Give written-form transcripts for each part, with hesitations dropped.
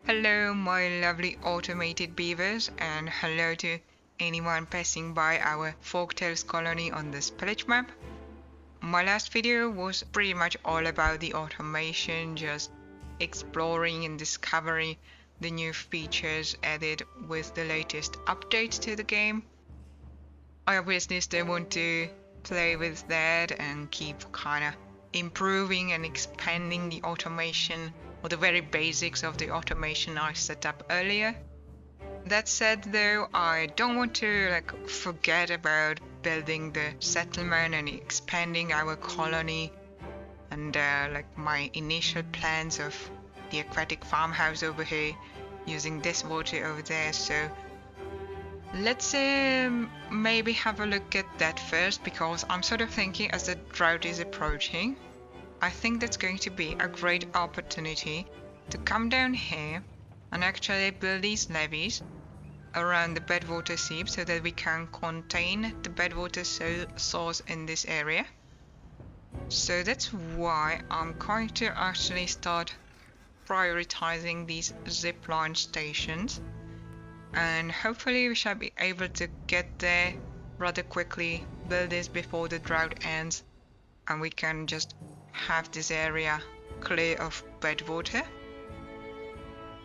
Hello, my lovely automated beavers, and hello to anyone passing by our Folktails colony on the Spillage map. My last video was pretty much all about the automation, just exploring and discovering the new features added with the latest updates to the game. I obviously still want to play with that and keep kinda improving and expanding the automation or the very basics of the automation I set up earlier. That said though, I don't want to forget about building the settlement and expanding our colony and my initial plans of the aquatic farmhouse over here, using this water over there. So let's maybe have a look at that first, because I'm sort of thinking as the drought is approaching, I think that's going to be a great opportunity to come down here and actually build these levees around the bedwater seep so that we can contain the bedwater source in this area. So that's why I'm going to actually start prioritizing these zipline stations, and hopefully we shall be able to get there rather quickly, build this before the drought ends, and we can just have this area clear of bedwater.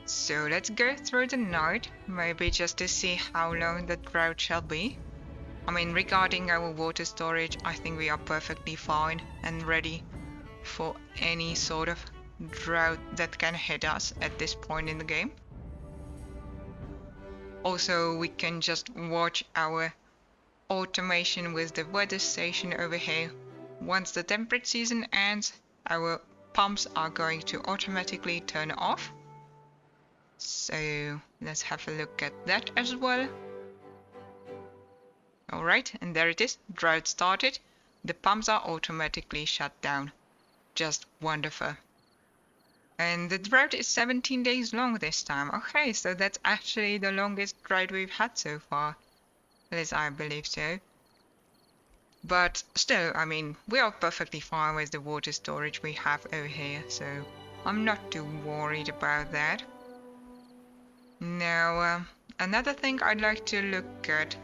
So let's go through the night, maybe just to see how long the drought shall be. I mean, regarding our water storage, I think we are perfectly fine and ready for any sort of drought that can hit us at this point in the game. Also, we can just watch our automation with the weather station over here. Once the temperate season ends, our pumps are going to automatically turn off. So let's have a look at that as well. Alright, and there it is, drought started. The pumps are automatically shut down. Just wonderful. And the drought is 17 days long this time. Okay, so that's actually the longest drought we've had so far. At least I believe so. But still, I mean, we are perfectly fine with the water storage we have over here, so I'm not too worried about that. Now, another thing I'd like to look at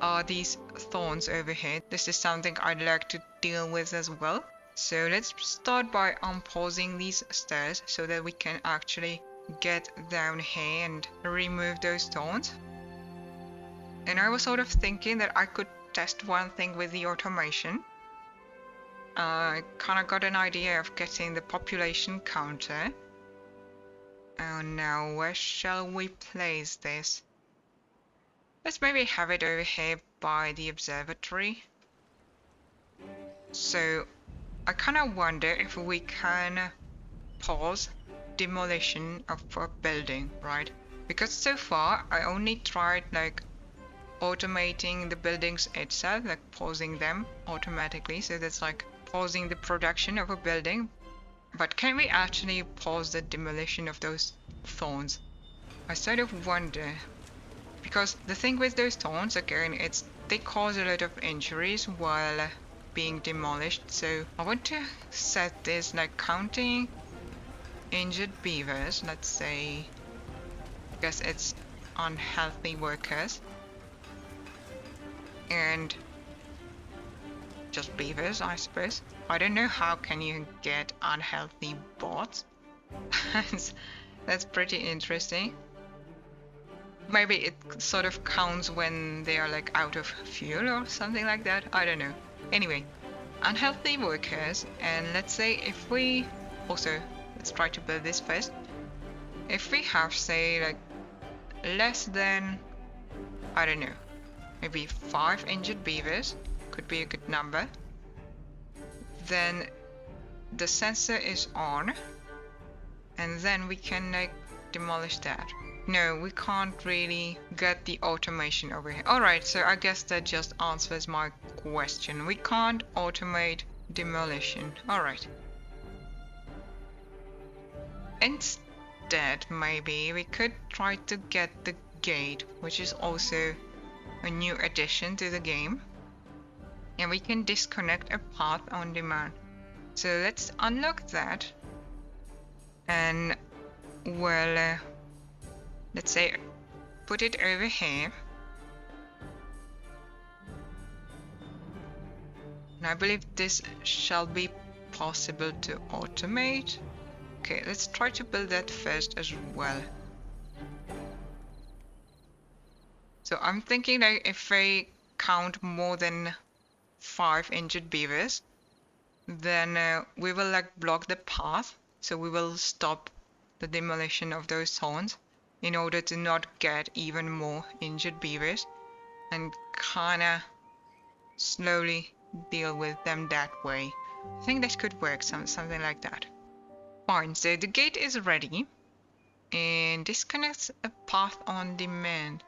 are these thorns over here. This is something I'd like to deal with as well. So let's start by unpausing these stairs so that we can actually get down here and remove those thorns. And I was sort of thinking that I could test one thing with the automation. I kind of got an idea of getting the population counter. And now where shall we place this? Let's maybe have it over here by the observatory. So I kind of wonder if we can pause demolition of a building, right? Because so far I only tried automating the buildings itself, pausing them automatically, so that's pausing the production of a building. But can we actually pause the demolition of those thorns? I sort of wonder, because the thing with those thorns, again, they cause a lot of injuries while being demolished. So I want to set this counting injured beavers, let's say, I guess it's unhealthy workers, and just beavers, I suppose. I don't know how can you get unhealthy bots. That's pretty interesting. Maybe it sort of counts when they are out of fuel or something like that. I don't know. Anyway, unhealthy workers, and let's say if we also, let's try to build this first. If we have, say, less than, I don't know, maybe 5 injured beavers, could be a good number, then the sensor is on, and then we can demolish that. No, we can't really get the automation over here. Alright, so I guess that just answers my question. We can't automate demolition. Alright. Instead, maybe we could try to get the gate, which is also a new addition to the game. And we can disconnect a path on demand. So let's unlock that. And will, let's say, put it over here. And I believe this shall be possible to automate. Okay, let's try to build that first as well. So I'm thinking that if I count more than 5 injured beavers, then we will like block the path. So we will stop the demolition of those thorns in order to not get even more injured beavers, and kinda slowly deal with them that way. I think that could work, something like that. Fine, so the gate is ready and disconnects a path on demand.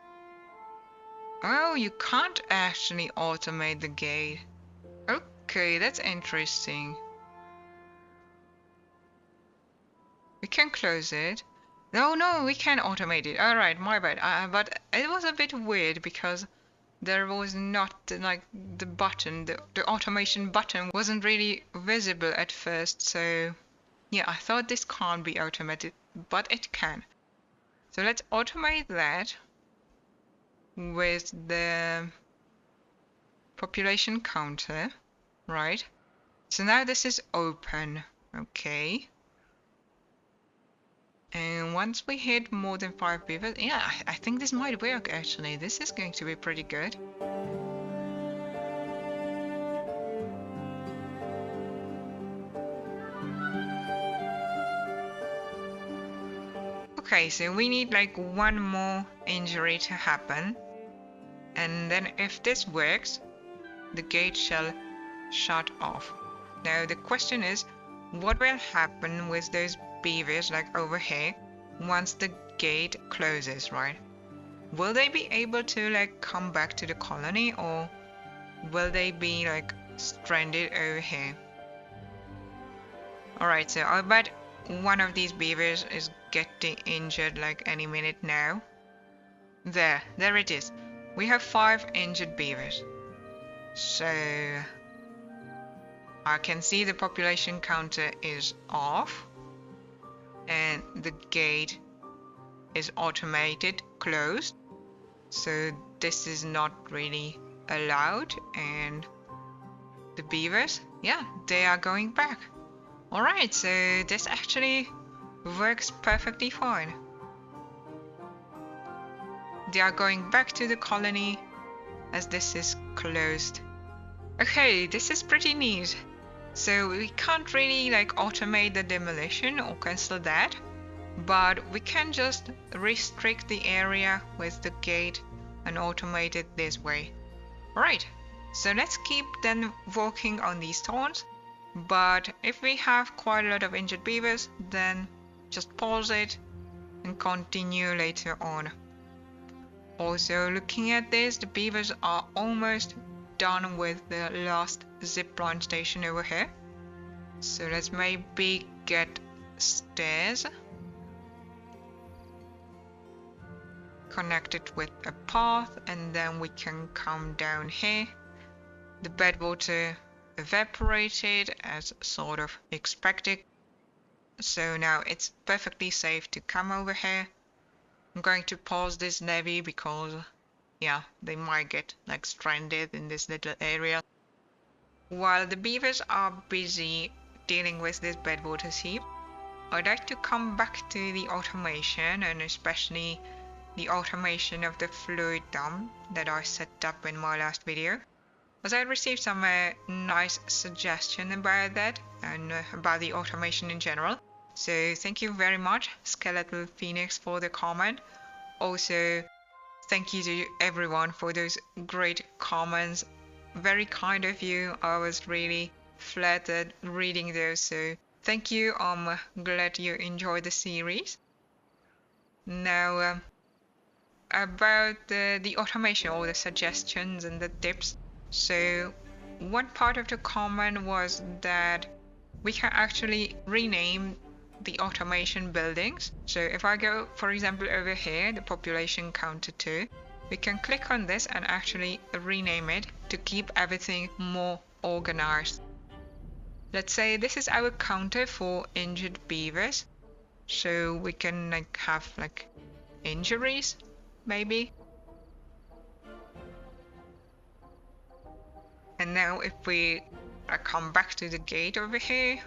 Oh, you can't actually automate the gate. Okay, that's interesting. We can close it. No, we can automate it. Alright, my bad. But it was a bit weird because there was not like the button, the automation button wasn't really visible at first. So yeah, I thought this can't be automated, but it can. So let's automate that with the population counter, right? So now this is open, okay. And once we hit more than 5 beavers, yeah, I think this might work actually. This is going to be pretty good. Okay, so we need like one more injury to happen. And then if this works, the gate shall shut off. Now the question is, what will happen with those beavers like over here once the gate closes, right? Will they be able to like come back to the colony, or will they be like stranded over here? Alright, so I bet one of these beavers is getting injured like any minute now. There it is. We have 5 injured beavers. So I can see the population counter is off and the gate is automated, closed. So this is not really allowed, and the beavers, yeah, they are going back. Alright, so this actually works perfectly fine. They are going back to the colony as this is closed. Okay, this is pretty neat. So we can't really like automate the demolition or cancel that, but we can just restrict the area with the gate and automate it this way. Alright, so let's keep then working on these thorns, but if we have quite a lot of injured beavers, then just pause it and continue later on. Also, looking at this, the beavers are almost done with the last zipline station over here. So let's maybe get stairs connected with a path, and then we can come down here. The bedwater evaporated as sort of expected, so now it's perfectly safe to come over here. I'm going to pause this levy because yeah, they might get like stranded in this little area. While the beavers are busy dealing with this bedwater sieve, I'd like to come back to the automation, and especially the automation of the fluid dump that I set up in my last video, as I received some nice suggestions about that and about the automation in general. So thank you very much, Skeletal Phoenix, for the comment. Also, thank you to everyone for those great comments. Very kind of you. I was really flattered reading those. So thank you. I'm glad you enjoyed the series. Now, about the automation, all the suggestions and the tips. So one part of the comment was that we can actually rename the automation buildings. So if I go, for example, over here, the population counter 2, we can click on this and actually rename it to keep everything more organized. Let's say this is our counter for injured beavers. so we can like have like injuries, maybe. And now if we come back to the gate over here,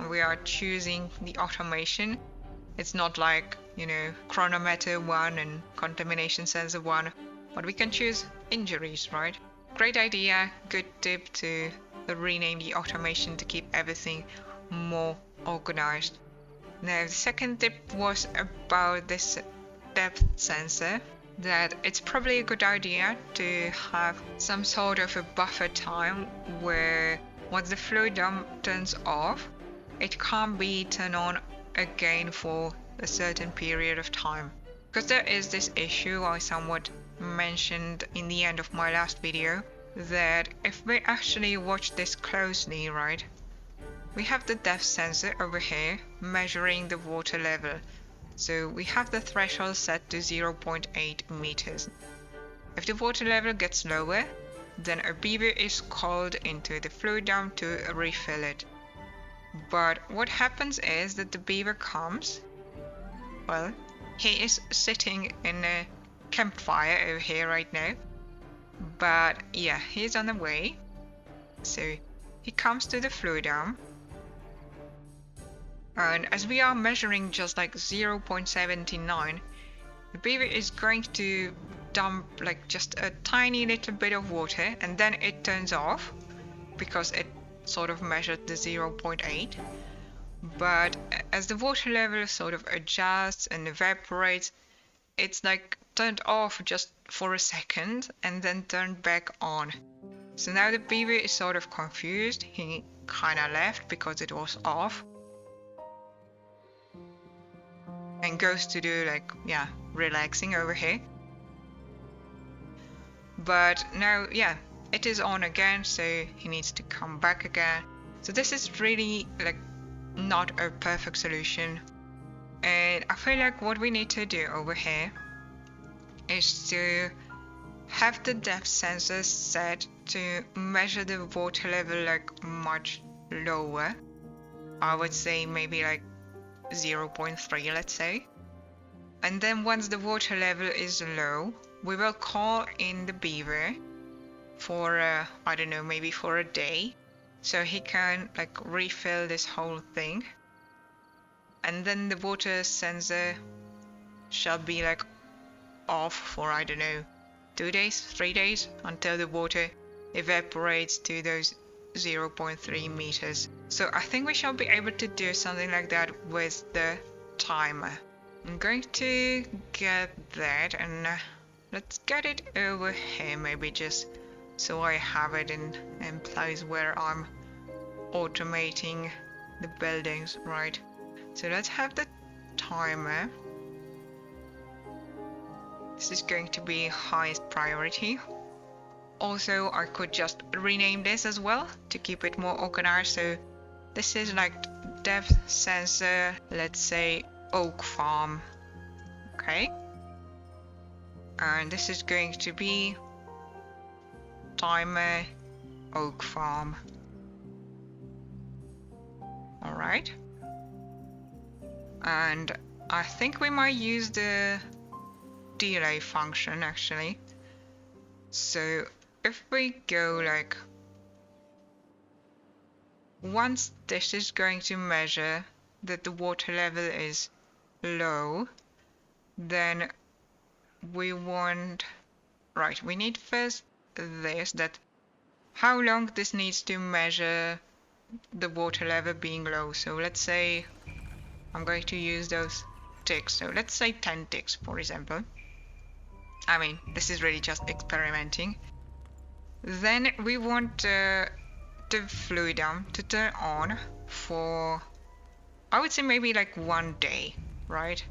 we are choosing the automation. It's not like, chronometer 1 and contamination sensor 1, but we can choose injuries, right? Great idea, good tip to rename the automation to keep everything more organized. Now the second tip was about this depth sensor, that it's probably a good idea to have some sort of a buffer time where once the fluid dump turns off, it can't be turned on again for a certain period of time. Because there is this issue I somewhat mentioned in the end of my last video, that if we actually watch this closely, right, we have the depth sensor over here measuring the water level. So we have the threshold set to 0.8 meters. If the water level gets lower, then a beaver is called into the fluid dump to refill it. But what happens is that the beaver comes, well, he is sitting in a campfire over here right now, but yeah, he's on the way. So he comes to the fluid dump, and as we are measuring just like 0.79, the beaver is going to dump like just a tiny little bit of water, and then it turns off because it sort of measured the 0.8. But as the water level sort of adjusts and evaporates, it's like turned off just for a second and then turned back on. So now the beaver is sort of confused. He kinda left because it was off and goes to do like, relaxing over here. But now, it is on again, so he needs to come back again. So this is really like not a perfect solution, and I feel like what we need to do over here is to have the depth sensor set to measure the water level like much lower. I would say maybe like 0.3, let's say. And then once the water level is low, we will call in the beaver for I don't know, maybe for a day, so he can like refill this whole thing. And then the water sensor shall be like off for, I don't know, 2 days, 3 days, until the water evaporates to those 0.3 meters. So I think we shall be able to do something like that with the timer. I'm going to get that, and let's get it over here, maybe just so I have it in place where I'm automating the buildings, right? So let's have the timer. This is going to be highest priority. Also, I could just rename this as well to keep it more organized. So this is like depth sensor, let's say oak farm. Okay. And this is going to be timer oak farm. Alright. And I think we might use the delay function actually. So if we go like, once this is going to measure that the water level is low, then we want, right, we need first this, that how long this needs to measure the water level being low. So let's say I'm going to use those ticks. So let's say 10 ticks, for example. I mean, this is really just experimenting. Then we want the fluid dump to turn on for, I would say maybe like 1 day, right?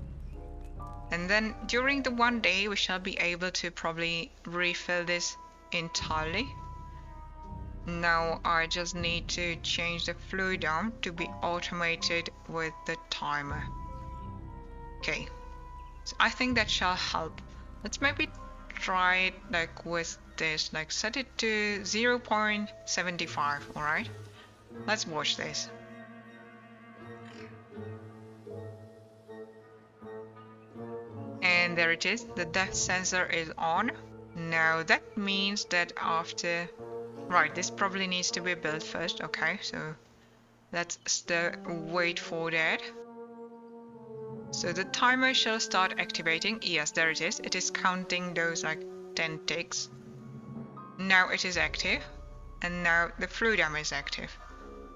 And then during the 1 day, we shall be able to probably refill this entirely. Now I just need to change the fluid dump to be automated with the timer. Okay, so I think that shall help. Let's maybe try it like with this, like set it to 0.75, alright? Let's watch this. And there it is, the depth sensor is on. Now that means that after... Right, this probably needs to be built first. Okay, so let's still wait for that. So the timer shall start activating. Yes, there it is. It is counting those like 10 ticks. Now it is active. And now the fluid dam is active.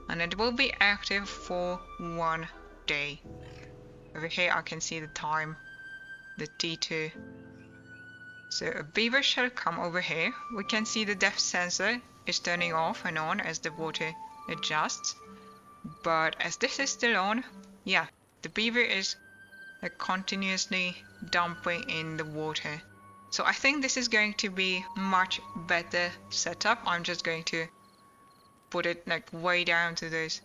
And it will be active for 1 day. Over here I can see the time, the T2. So a beaver shall come over here. We can see the depth sensor is turning off and on as the water adjusts. But as this is still on, yeah, the beaver is continuously dumping in the water. So I think this is going to be much better setup. I'm just going to put it like way down to this.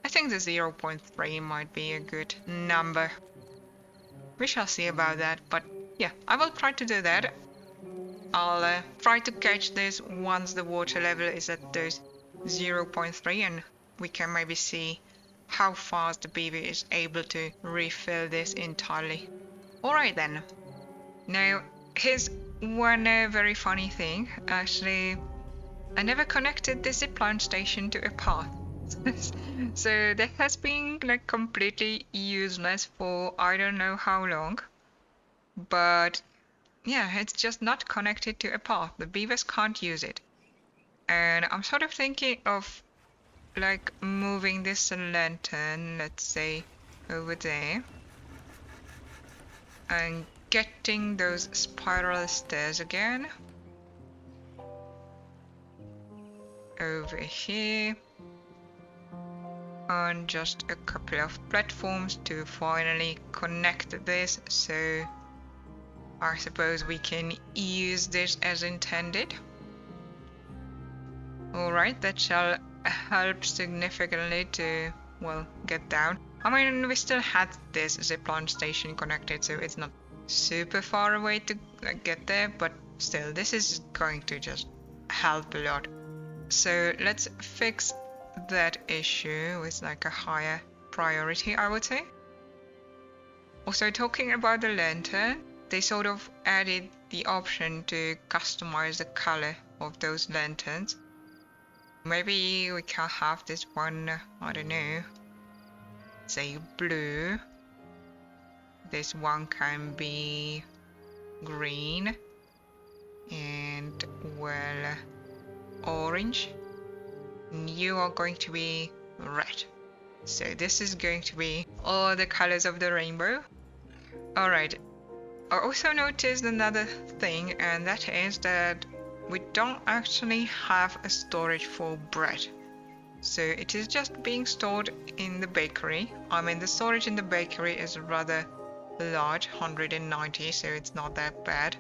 I think the 0.3 might be a good number. We shall see about that, but yeah, I will try to do that. I'll try to catch this once the water level is at those 0.3 and we can maybe see how fast the beaver is able to refill this entirely. Alright then. Now, here's one very funny thing. Actually, I never connected the zipline station to a path. So that has been like completely useless for I don't know how long. But yeah, it's just not connected to a path. The beavers can't use it. And I'm sort of thinking of like moving this lantern, let's say, over there. And getting those spiral stairs again. Over here. And just a couple of platforms to finally connect this, so I suppose we can use this as intended. Alright, that shall help significantly to, well, get down. I mean, we still had this zipline station connected, so it's not super far away to get there, but still, this is going to just help a lot. So let's fix that issue with like a higher priority, I would say. Also, talking about the lantern, they sort of added the option to customize the color of those lanterns. Maybe we can have this one, I don't know, say blue. This one can be green and, well, orange. You are going to be red. So this is going to be all the colors of the rainbow. Alright. I also noticed another thing, and that is that we don't actually have a storage for bread. So it is just being stored in the bakery. I mean, the storage in the bakery is rather large, 190, so it's not that bad.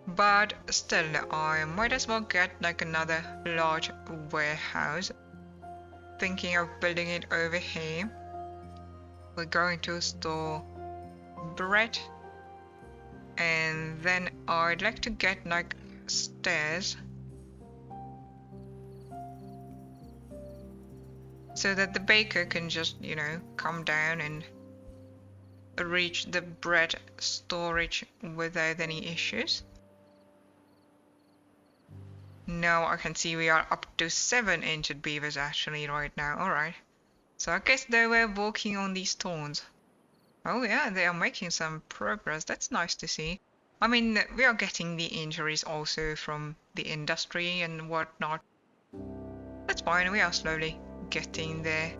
But still, I might as well get like another large warehouse. Thinking of building it over here. We're going to store bread. And then I'd like to get like stairs. So that the baker can just, you know, come down and reach the bread storage without any issues. Now I can see we are up to 7 injured beavers actually right now. Alright. So I guess they were walking on these thorns. Oh yeah, they are making some progress. That's nice to see. I mean, we are getting the injuries also from the industry and whatnot. That's fine, we are slowly getting there.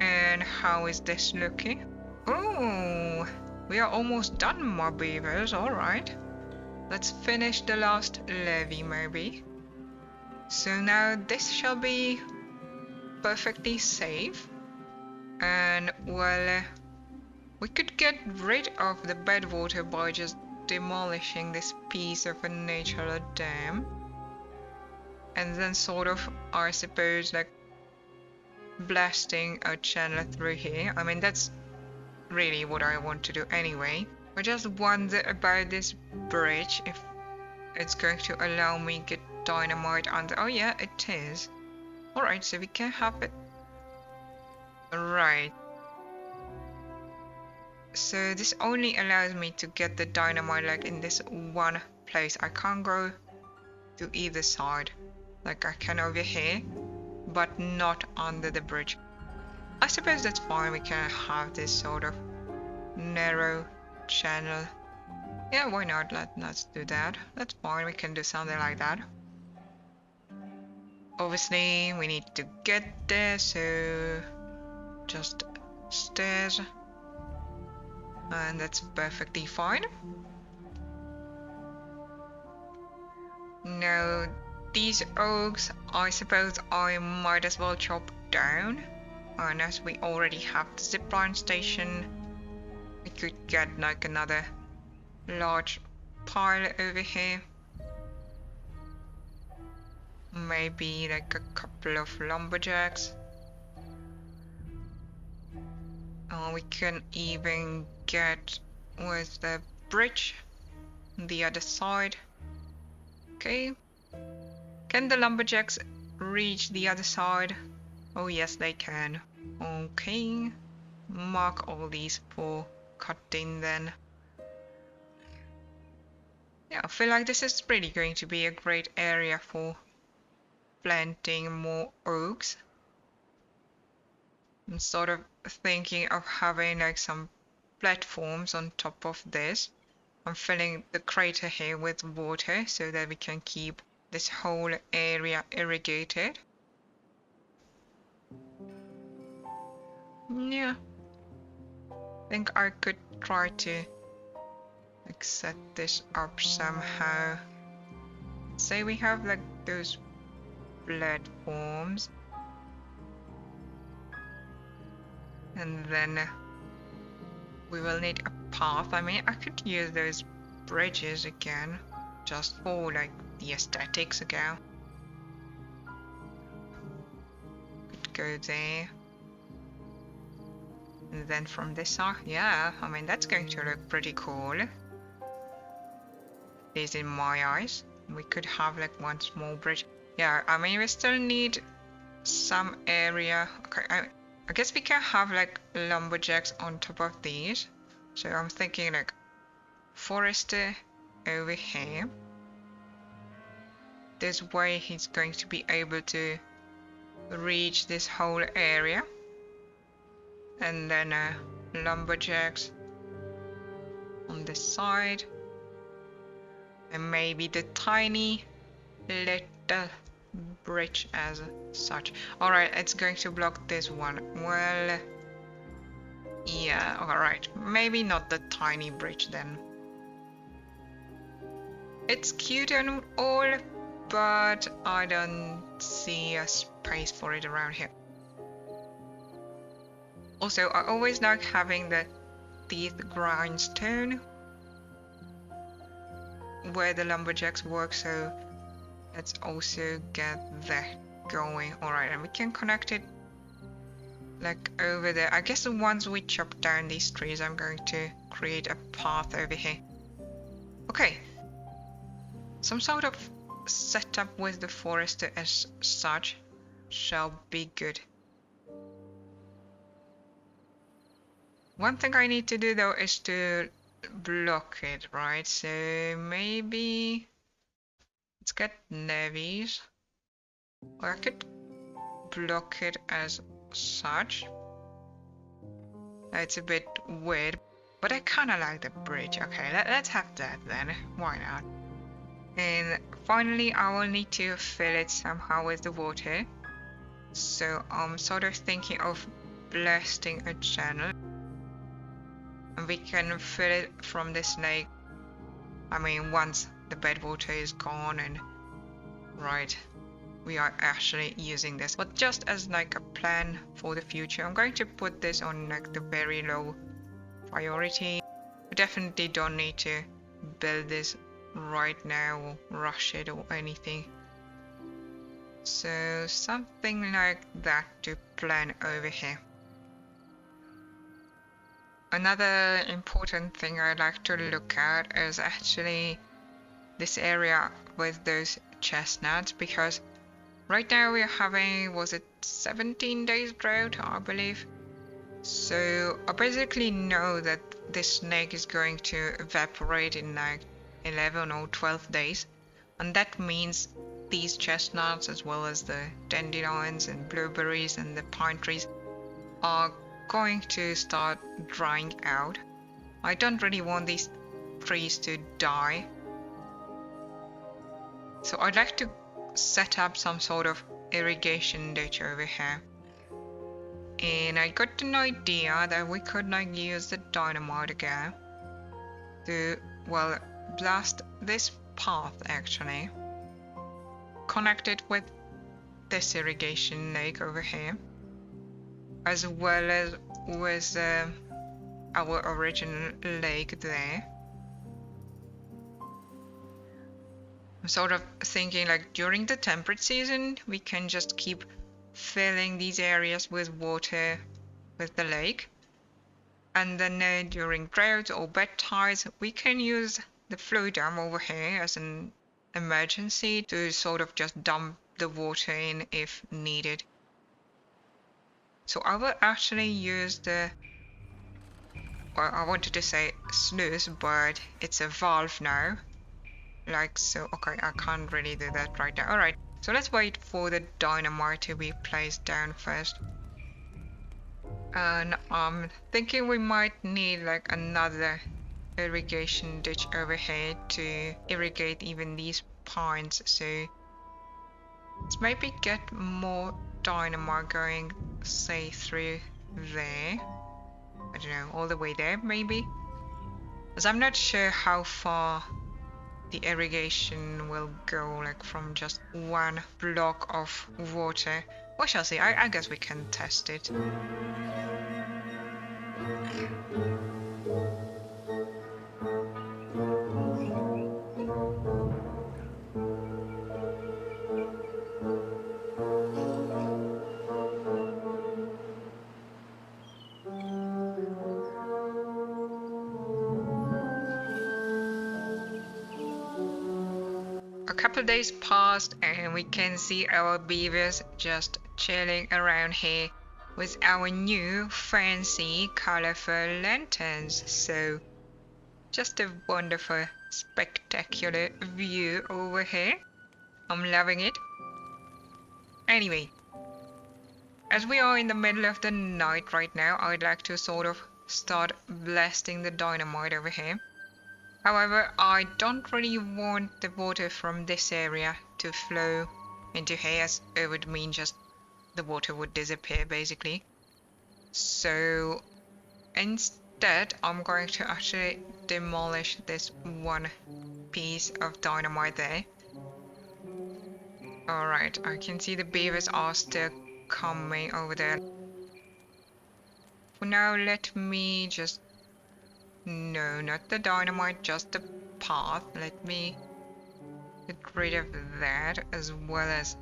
And how is this looking? Oh, we are almost done, my beavers. Alright. Let's finish the last levy, maybe. So now this shall be perfectly safe. And, well, we could get rid of the bad water by just demolishing this piece of a natural dam. And then sort of, I suppose, like, blasting a channel through here. I mean, that's really what I want to do anyway. I just wonder about this bridge, if it's going to allow me get dynamite under. Oh yeah, it is. Alright, so we can have it. Right. So this only allows me to get the dynamite like in this one place. I can't go to either side. Like I can over here, but not under the bridge. I suppose that's fine. We can have this sort of narrow channel. Yeah, why not? Let's do that. That's fine. We can do something like that. Obviously, we need to get there, so just stairs. And that's perfectly fine. Now, these oaks, I suppose I might as well chop down. And as we already have the zipline station, we could get like another large pile over here. Maybe like a couple of lumberjacks. We can even get with the bridge on the other side. Okay. Can the lumberjacks reach the other side? Oh yes, they can. Okay. Mark all these for cutting then. Yeah, I feel like this is really going to be a great area for planting more oaks. I'm sort of thinking of having like some platforms on top of this. I'm filling the crater here with water so that we can keep this whole area irrigated. Yeah, I think I could try to like set this up somehow. Say we have like those platforms, and then we will need a path. I mean, I could use those bridges again just for like the aesthetics again. Could go there, and then from this side, yeah, I mean that's going to look pretty cool. Is in my eyes. We could have like one small bridge. Yeah, I mean we still need some area. Okay, I guess we can have like lumberjacks on top of these. So I'm thinking like forester over here. This way he's going to be able to reach this whole area. And then lumberjacks on this side. And maybe the tiny little bridge as such. Alright, it's going to block this one. Well, yeah, alright. Maybe not the tiny bridge then. It's cute and all, but I don't see a space for it around here. Also, I always like having the teeth grindstone where the lumberjacks work, so let's also get that going. Alright, and we can connect it like over there. I guess once we chop down these trees, I'm going to create a path over here. Okay, some sort of setup with the forester as such shall be good. One thing I need to do though is to block it, right? So maybe let's get navies, or I could block it as such. It's a bit weird, but I kind of like the bridge. Okay, let's have that then. Why not? And finally, I will need to fill it somehow with the water. So I'm sort of thinking of blasting a channel. And we can fill it from this lake. I mean, once the bed water is gone and right, we are actually using this. But just as like a plan for the future, I'm going to put this on like the very low priority. We definitely don't need to build this right now or rush it or anything. So something like that to plan over here. Another important thing I like to look at is actually this area with those chestnuts, because right now we're having, was it 17 days drought, I believe. So I basically know that this snake is going to evaporate in like 11 or 12 days, and that means these chestnuts as well as the dandelions and blueberries and the pine trees are going to start drying out. I don't really want these trees to die, so I'd like to set up some sort of irrigation ditch over here. And I got an idea that we could like use the dynamite again to, well, blast this path actually, connect it with this irrigation lake over here, as well as with our original lake there. I'm sort of thinking like during the temperate season we can just keep filling these areas with water with the lake, and then during droughts or bad tides we can use the flow dam over here as an emergency to sort of just dump the water in if needed. So I will actually use the, well, I wanted to say sluice, but it's a valve now, like so. Okay, I can't really do that right now. Alright, so let's wait for the dynamite to be placed down first. And I'm thinking we might need like another irrigation ditch over here to irrigate even these pines, so let's maybe get more dynamite going, say through there. I don't know, all the way there maybe, as I'm not sure how far the irrigation will go, like from just one block of water. We shall see. I guess we can test it. A couple days passed and we can see our beavers just chilling around here with our new fancy colorful lanterns. So just a wonderful, spectacular view over here. I'm loving it. Anyway, as we are in the middle of the night right now, I'd like to sort of start blasting the dynamite over here. However, I don't really want the water from this area to flow into here, as it would mean just the water would disappear basically. So instead, I'm going to actually demolish this one piece of dynamite there. Alright, I can see the beavers are still coming over there. For now, let me just... No, not the dynamite, just the path. Let me get rid of that as well as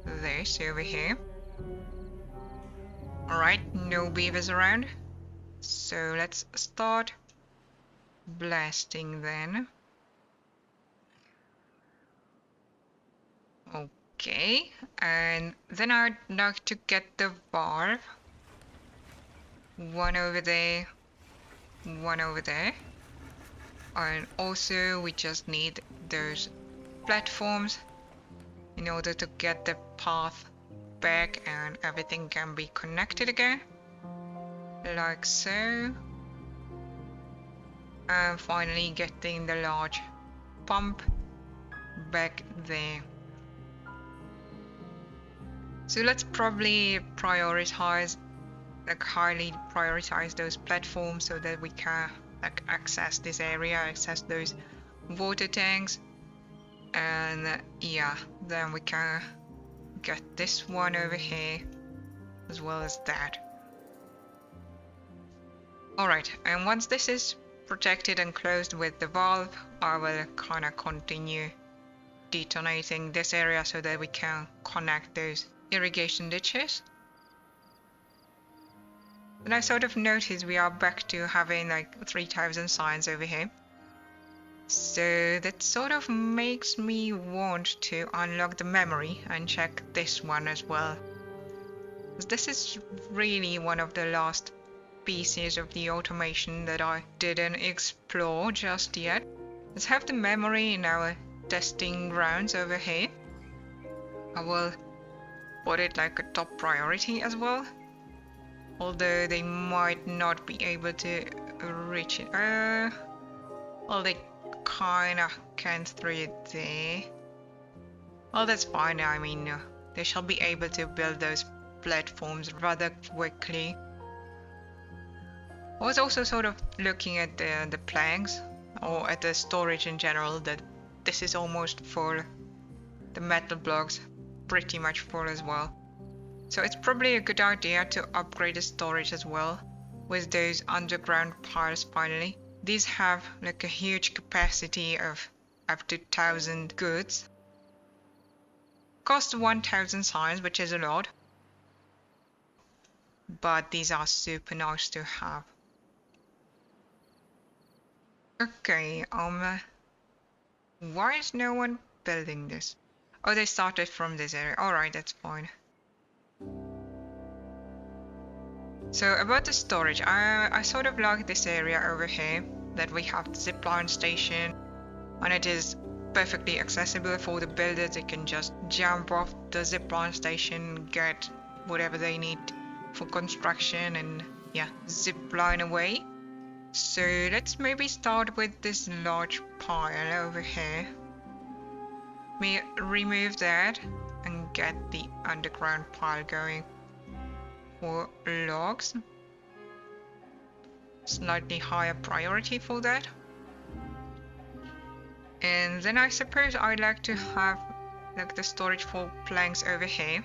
this over here. Alright, no beavers around. So let's start blasting then. Okay, and then I'd like to get the valve. One over there. One over there, and also we just need those platforms in order to get the path back and everything can be connected again, like so. And finally getting the large pump back there. So let's probably prioritize, like highly prioritize those platforms so that we can like access this area, access those water tanks, and yeah, then we can get this one over here as well as that. Alright, and once this is protected and closed with the valve, I will kind of continue detonating this area so that we can connect those irrigation ditches. And I sort of noticed we are back to having like 3000 signs over here. So that sort of makes me want to unlock the memory and check this one as well. Because this is really one of the last pieces of the automation that I didn't explore just yet. Let's have the memory in our testing grounds over here. I will put it like a top priority as well. Although they might not be able to reach it. Well, they kinda can through it there. Well, that's fine. I mean, they shall be able to build those platforms rather quickly. I was also sort of looking at the planks, or at the storage in general, that this is almost full. The metal blocks pretty much full as well. So it's probably a good idea to upgrade the storage as well with those underground piles finally. These have like a huge capacity of up to 1,000 goods. Cost 1,000 signs, which is a lot. But these are super nice to have. Okay, why is no one building this? Oh, they started from this area. Alright, that's fine. So about the storage, I sort of like this area over here, that we have the zipline station, and it is perfectly accessible for the builders. They can just jump off the zipline station, get whatever they need for construction, and yeah, zipline away. So let's maybe start with this large pile over here. Me remove that and get the underground pile going. For logs, slightly higher priority for that. And then I suppose I'd like to have like the storage for planks over here,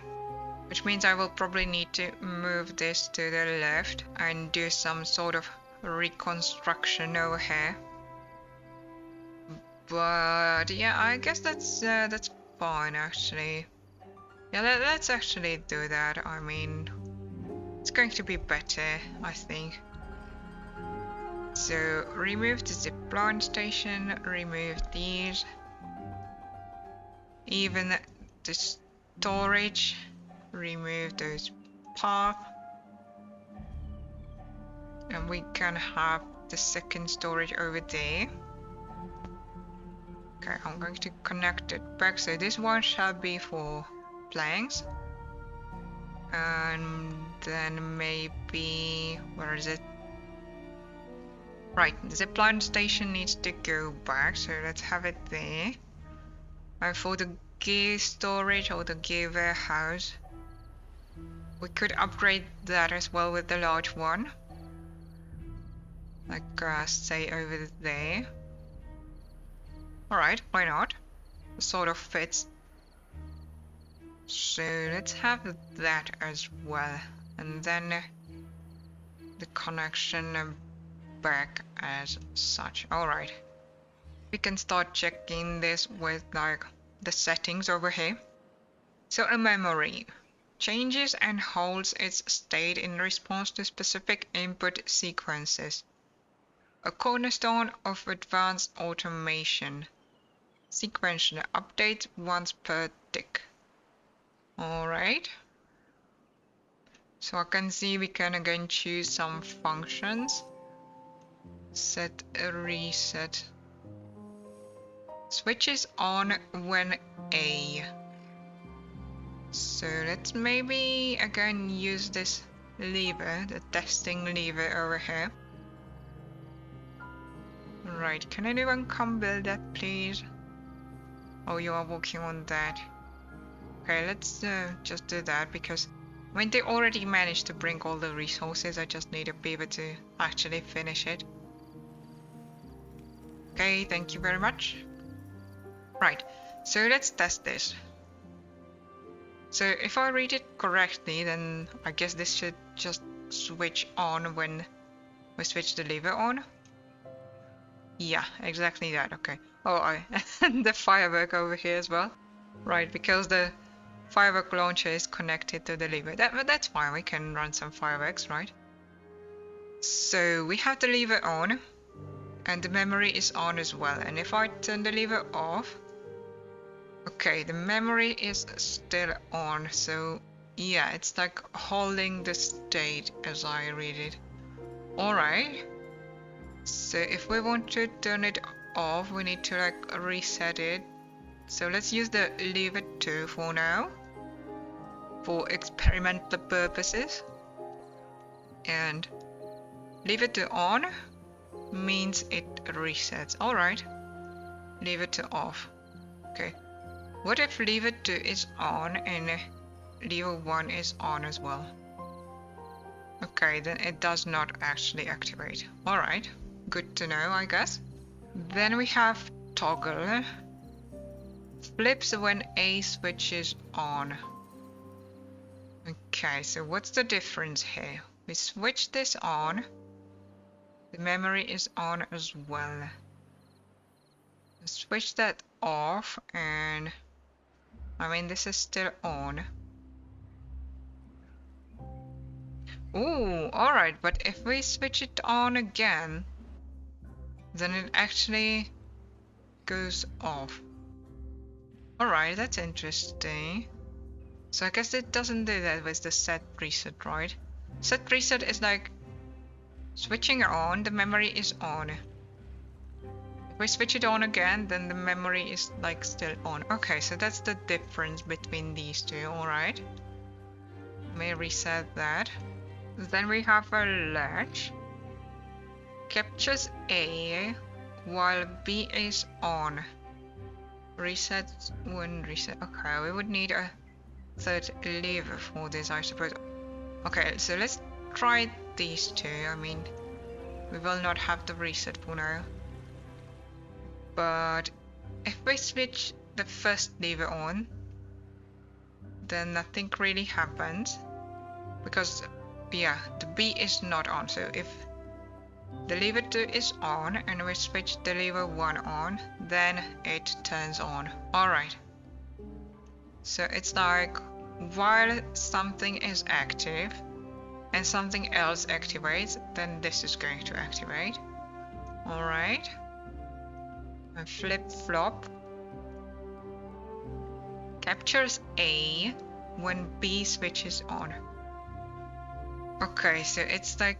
which means I will probably need to move this to the left and do some sort of reconstruction over here. But yeah, I guess that's fine actually. Yeah, let's actually do that. I mean, it's going to be better, I think. So remove the zipline station, remove these. Even the storage, remove those paths. And we can have the second storage over there. Okay, I'm going to connect it back. So this one shall be for planks. And then maybe, where is it? Right, the zipline station needs to go back, so let's have it there. And for the gear storage or the gear warehouse, we could upgrade that as well with the large one. Like, say over there. Alright, why not? It sort of fits. So let's have that as well, and then the connection back as such. Alright, we can start checking this with like the settings over here. So a memory changes and holds its state in response to specific input sequences. A cornerstone of advanced automation. Sequential updates once per tick. Alright, so I can see we can again choose some functions. Set a reset. Switches on when A. So let's maybe again use this lever, the testing lever over here. Right, can anyone come build that please? Oh, you are working on that. Okay, let's just do that, because I mean, they already managed to bring all the resources. I just need a beaver to actually finish it. Okay, thank you very much. Right, so let's test this. So if I read it correctly, then I guess this should just switch on when we switch the lever on. Yeah, exactly that. Okay. Oh, the firework over here as well. Right, because the firework launcher is connected to the lever. That's fine, we can run some fireworks, right? So we have the lever on, and the memory is on as well. And if I turn the lever off, okay, the memory is still on. So yeah, it's like holding the state as I read it. Alright. So if we want to turn it off, we need to like reset it. So let's use the leave it to for now, for experimental purposes. And leave it to on means it resets. Alright. Leave it to off. Okay. What if leave it to is on and lever 1 is on as well? Okay, then it does not actually activate. Alright. Good to know, I guess. Then we have toggle. Flips when A switches on. Okay, so what's the difference here? We switch this on. The memory is on as well. Switch that off and I mean this is still on. Ooh, alright, but if we switch it on again, then it actually goes off. Alright, that's interesting. So I guess it doesn't do that with the set reset, right? Set reset is like switching it on, the memory is on. If we switch it on again, then the memory is like still on. Okay, so that's the difference between these two, alright. May reset that. Then we have a latch. Captures A while B is on. Resets when reset. Okay, we would need a third lever for this, I suppose. Okay, so let's try these two. I mean, we will not have the reset for now. But if we switch the first lever on, then nothing really happens. Because, yeah, the B is not on. So if the lever 2 is on and we switch the lever 1 on, then it turns on. Alright. So it's like while something is active and something else activates, then this is going to activate. Alright. And flip flop captures A when B switches on. Okay, so it's like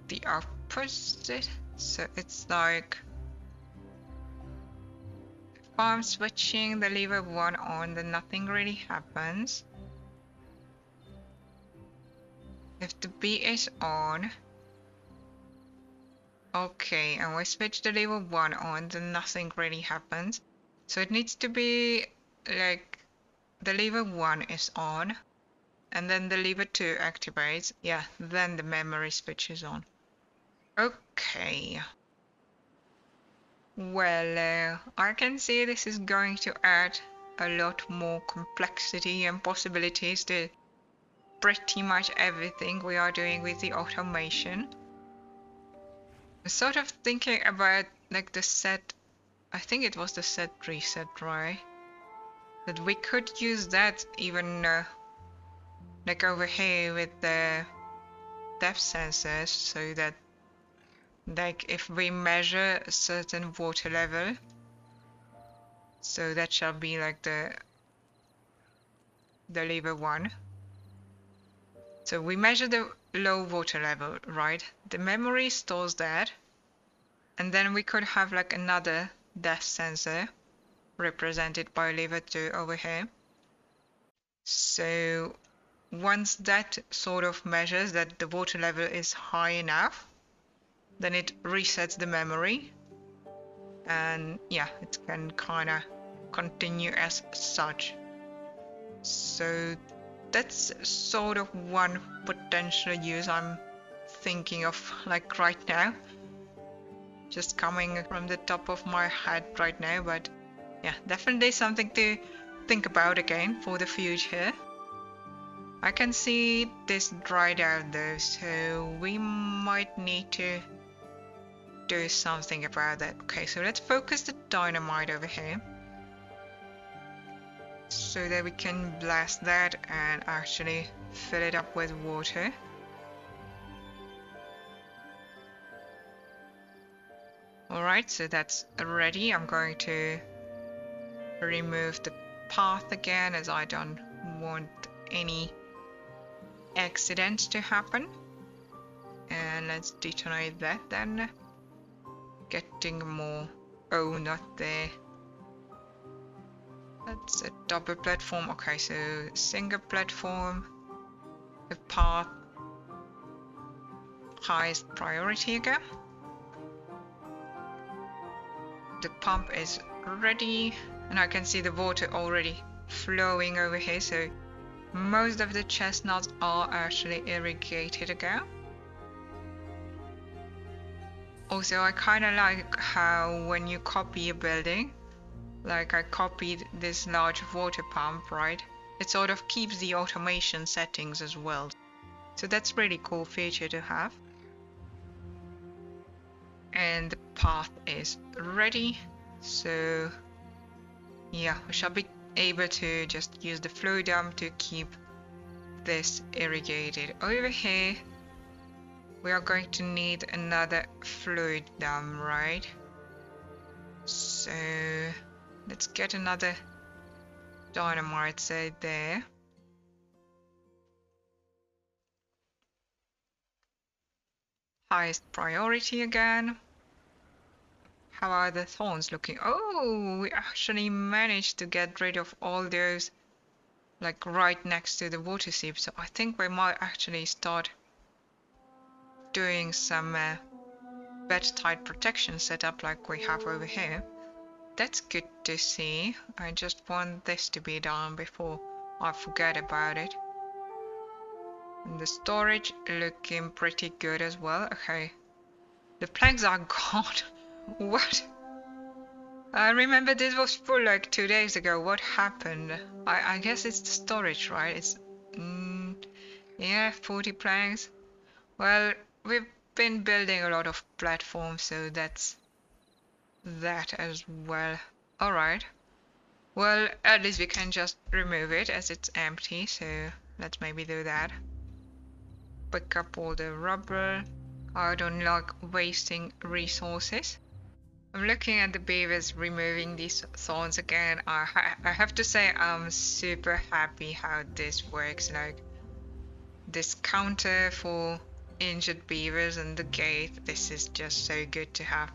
the opposite. So it's like if I'm switching the lever 1 on, then nothing really happens. If the B is on, okay, and we switch the lever 1 on, then nothing really happens. So it needs to be like the lever 1 is on, and then the lever 2 activates. Yeah, then the memory switches on. Okay. Well, I can see this is going to add a lot more complexity and possibilities to pretty much everything we are doing with the automation. I'm sort of thinking about like the set, I think it was the set reset, right? That we could use that even like over here with the depth sensors, so that like if we measure a certain water level, so that shall be like the lever 1. So we measure the low water level, right? The memory stores that, and then we could have like another depth sensor represented by lever 2 over here. So once that sort of measures that the water level is high enough, then it resets the memory, and yeah, it can kind of continue as such. So that's sort of one potential use I'm thinking of like right now, just coming from the top of my head right now. But yeah, definitely something to think about again for the future. I can see this dried out though, so we might need to do something about that. Okay, so let's focus the dynamite over here so that we can blast that and actually fill it up with water. Alright, so that's ready. I'm going to remove the path again, as I don't want any accidents to happen. And and let's detonate that then. Getting more. Oh, not there. That's a double platform. Okay, so single platform. The path. Highest priority again. The pump is ready, and I can see the water already flowing over here, so most of the chestnuts are actually irrigated again. Also, I kind of like how when you copy a building, like I copied this large water pump, right? It sort of keeps the automation settings as well. So that's really cool feature to have. And the path is ready. So yeah, we shall be able to just use the flow dam to keep this irrigated. Over here, we are going to need another fluid dam, right? So let's get another dynamite set there. Highest priority again. How are the thorns looking? Oh, we actually managed to get rid of all those, like right next to the water seep. So I think we might actually start doing some bed tide protection setup like we have over here. That's good to see. I just want this to be done before I forget about it. And the storage looking pretty good as well. Okay, the planks are gone. What? I remember this was full like 2 days ago. What happened? I guess it's the storage, right? It's yeah, 40 planks. Well, we've been building a lot of platforms, so that's that as well. Alright. Well, at least we can just remove it as it's empty, so let's maybe do that. Pick up all the rubber. I don't like wasting resources. I'm looking at the beavers removing these thorns again. I have to say I'm super happy how this works. Like this counter for injured beavers and the gate, this is just so good to have.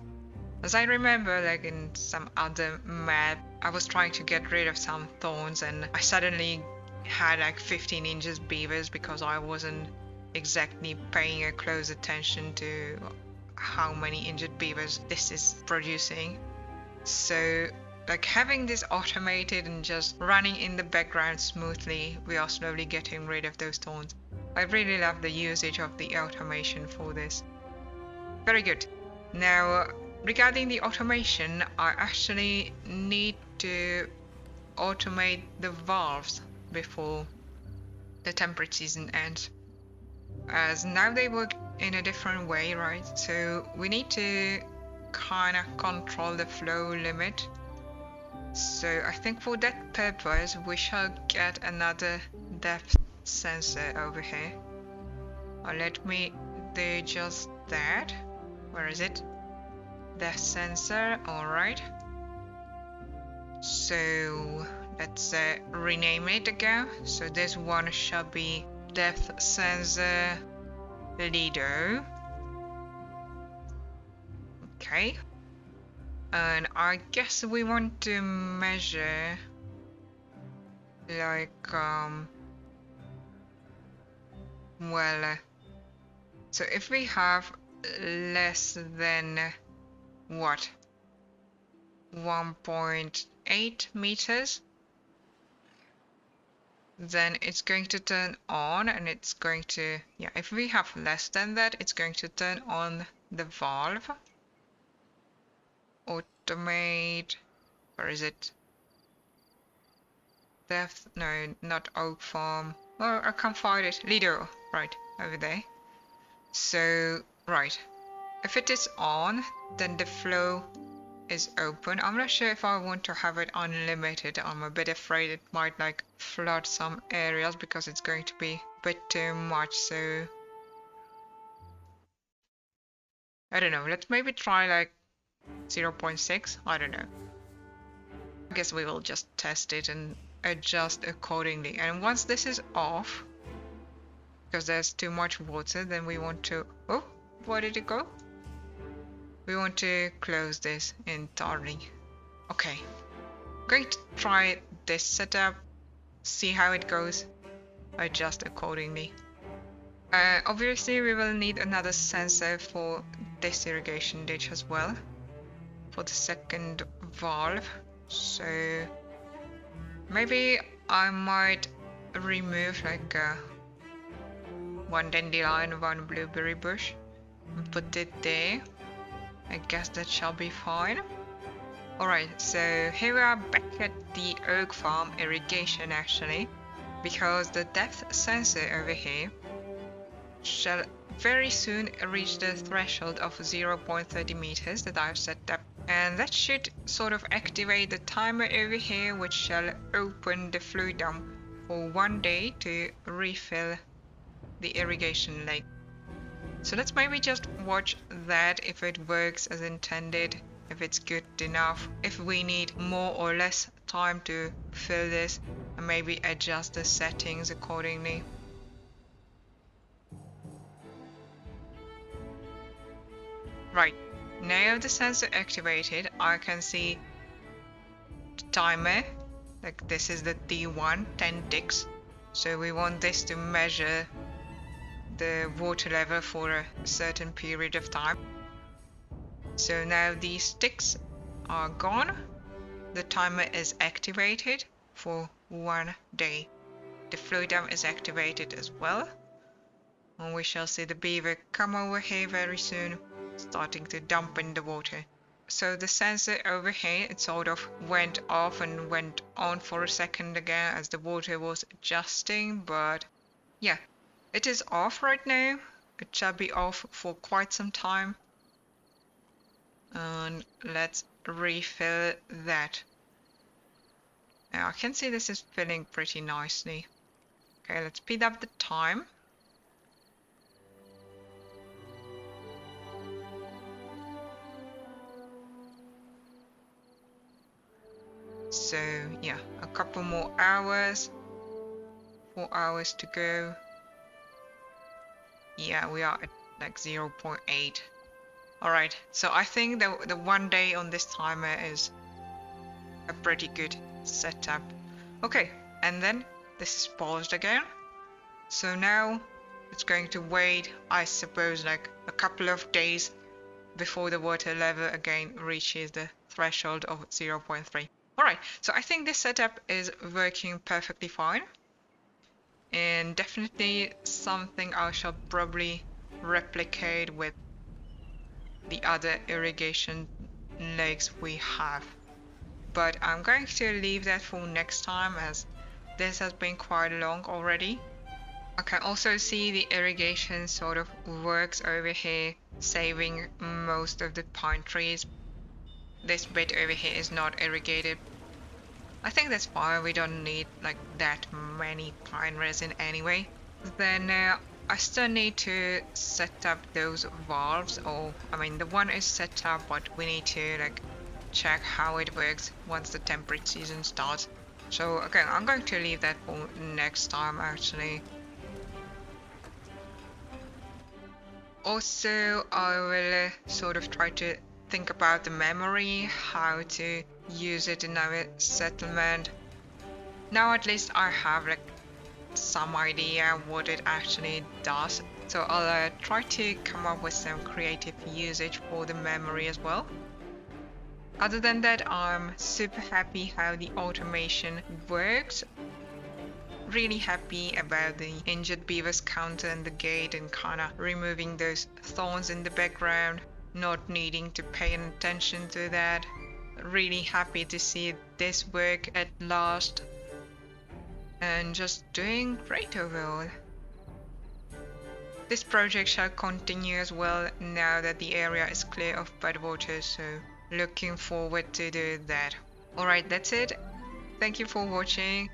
As I remember, like in some other map, I was trying to get rid of some thorns and I suddenly had like 15 injured beavers because I wasn't exactly paying a close attention to how many injured beavers this is producing. So like having this automated and just running in the background smoothly, we are slowly getting rid of those thorns. I really love the usage of the automation for this. Very good. Now regarding the automation, I actually need to automate the valves before the temperate season ends, as now they work in a different way, right? So we need to kind of control the flow limit. So I think for that purpose we shall get another depth sensor over here. Let me do just that. Where is it? Depth sensor. Alright, so let's rename it again. So this one shall be depth sensor Lido. Okay, and I guess we want to measure like well, so if we have less than what, 1.8 meters, then it's going to turn on, and it's going to, yeah, if we have less than that, it's going to turn on the valve. Automate, where is it? Depth, no, not oak farm. Oh, I can't find it. Lido, right, over there. So, right, if it is on, then the flow is open. I'm not sure if I want to have it unlimited. I'm a bit afraid it might like flood some areas because it's going to be a bit too much. So I don't know, let's maybe try like 0.6. I don't know, I guess we will just test it and adjust accordingly. And once this is off, because there's too much water, then we want to, oh, Where did it go? We want to close this entirely. Okay, going to try this setup, see how it goes, adjust accordingly. Obviously we will need another sensor for this irrigation ditch as well, for the second valve, so maybe I might remove like one dandelion, one blueberry bush, and put it there. I guess that shall be fine. Alright, so here we are back at the oak farm irrigation actually, because the depth sensor over here shall very soon reach the threshold of 0.30 meters that I've set up, and that should sort of activate the timer over here, which shall open the fluid dump for 1 day to refill the irrigation lake. So let's maybe just watch that, if it works as intended, if it's good enough, if we need more or less time to fill this, and maybe adjust the settings accordingly. Right, now the sensor activated, I can see the timer, like this is the D1, 10 ticks. So we want this to measure the water level for a certain period of time. So now these ticks are gone, the timer is activated for 1 day. The fluid dump is activated as well, and we shall see the beaver come over here very soon, starting to dump in the water. So the sensor over here, it sort of went off and went on for a second again as the water was adjusting, but yeah, it is off right now. It shall be off for quite some time. And let's refill that. Now I can see this is filling pretty nicely. Okay, let's speed up the time. So yeah, a couple more hours, 4 hours to go. Yeah, we are at like 0.8. Alright, so I think the 1 day on this timer is a pretty good setup. Okay, and then this is paused again. So now it's going to wait, I suppose, like a couple of days before the water level again reaches the threshold of 0.3. Alright, so I think this setup is working perfectly fine, and definitely something I shall probably replicate with the other irrigation lakes we have. But I'm going to leave that for next time, as this has been quite long already. I can also see the irrigation sort of works over here, saving most of the pine trees. This bit over here is not irrigated. I think that's fine, we don't need like that many pine resin anyway. Then I still need to set up those valves, or I mean the one is set up, but we need to like check how it works once the temperate season starts. So again, I'm going to leave that for next time actually. Also, I will sort of try to think about the memory, how to use it in our settlement. Now at least I have like some idea what it actually does, so I'll try to come up with some creative usage for the memory as well. Other than that, I'm super happy how the automation works. Really happy about the injured beavers counter and the gate, and kinda removing those thorns in the background, not needing to pay attention to that. Really happy to see this work at last, and just doing great overall. This project shall continue as well now that the area is clear of badwater, so looking forward to do that. Alright, that's it. Thank you for watching.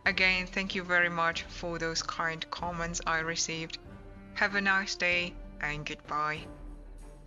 Again, thank you very much for those kind comments I received. Have a nice day and goodbye.